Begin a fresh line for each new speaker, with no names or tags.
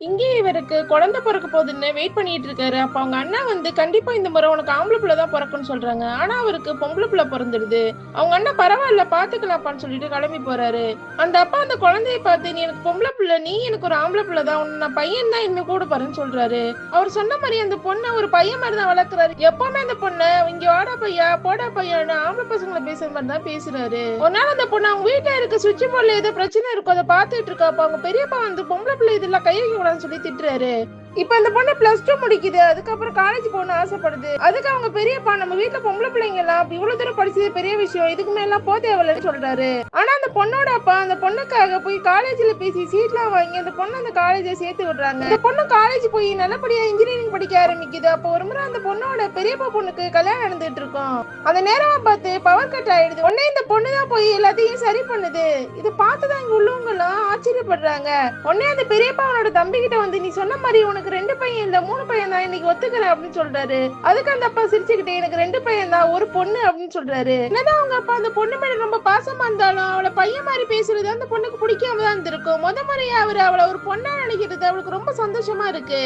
இங்கே இவருக்கு குழந்தை பொறக்க போகுதுன்னு வெயிட் பண்ணிட்டு இருக்காரு. அப்ப அவங்க அண்ணா வந்து கண்டிப்பா இந்த முறை உனக்கு ஆம்பளை பிள்ளை தான் பொறக்கும்னு சொல்றாங்க. ஆனா அவருக்கு பொம்பளை பிள்ளை பொறந்துடுது. அவங்க அண்ணா பரவாயில்ல பாத்துக்கலாப்பான்னு சொல்லிட்டு கிளம்பி போறாரு. அந்த அப்பா அந்த குழந்தைய பார்த்து, நீ எனக்கு பொம்பளை பிள்ளை, நீ எனக்கு ஒரு ஆம்பளை பிள்ளை தான், உன்னை நான் பையன் தான் இனிமே கூட பாருன்னு சொல்றாரு. அவர் சொன்ன மாதிரி அந்த பொண்ணை ஒரு பையன் மாதிரி தான் வளர்க்குறாரு. எப்பவுமே அந்த பொண்ணை இங்க வாடா பையா போடா பையான்னு ஆம்பளை பசங்களை பேசுற மாதிரி தான் பேசுறாரு. ஒரு நாள் அந்த பொண்ணு அவங்க வீட்டுல இருக்க சுவிட்ச் போர்ட்ல ஏதோ பிரச்சனை இருக்கும், அதை பாத்துட்டு இருக்கா. அப்ப அவங்க பெரியப்பா வந்து பொம்பளை பிள்ளை இதெல்லாம் கை வைக்க கூடாதுன்னு சொல்லி திட்டுறாரு. இப்ப அந்த பொண்ணு +2 முடிக்குது. அதுக்கப்புறம் காலேஜ் போகணும்னு ஆசைப்படுது. அதுக்கு அவங்க பெரியப்பா, நம்ம வீட்டுல பொம்பளை பிள்ளைங்க எல்லாம் இவ்வளவு தூரம் படிச்சது பெரிய விஷயம், இதுக்கு மேல போ தேவையில்லைன்னு சொல்றாரு. ஆனா அந்த பொண்ணோட அப்பா அந்த பொண்ணுக்காக போய் காலேஜ்ல பேசி சீட்லாம் வாங்கி அந்த பொண்ணு அந்த காலேஜை சேர்த்து விடுறாங்க. அந்த பொண்ணு காலேஜ் போய் நல்லபடியா இன்ஜினியரிங் படிக்க ஆரம்பிக்குது. அப்போ ஒரு முறை அந்த பொண்ணோட பெரியப்பா பொண்ணுக்கு கல்யாணம் நடந்துட்டு இருக்கும். அந்த நேரமா பார்த்து பவர் கட் ஆயிடுது. உடனே இந்த பொண்ணுதான் போய் எல்லாத்தையும் சரி பண்ணுது. இதை பார்த்துதான் இங்க உள்ளவங்க எல்லாம் ஆச்சரியப்படுறாங்க. உடனே அந்த பெரியப்பா அவனோட தம்பி கிட்ட வந்து, நீ சொன்ன மாதிரி உனக்கு 2 பையன் இல்ல 3 பையன் தான், இன்னைக்கு ஒத்துக்கிறேன் அப்படின்னு சொல்றாரு. அதுக்கு அந்த அப்பா சிரிச்சுக்கிட்டே, எனக்கு 2 பையன் தான், ஒரு பொண்ணு அப்படின்னு சொல்றாரு. என்னதான் அவங்க அப்பா அந்த பொண்ணு மேல ரொம்ப பாசமா இருந்தாலும் அவளை பையன் மாதிரி பேசுறது அந்த பொண்ணுக்கு பிடிக்காம தான் இருந்திருக்கும். முறையா அவரு அவளை ஒரு பொண்ணா நினைக்கிறது அவளுக்கு ரொம்ப சந்தோஷமா இருக்கு.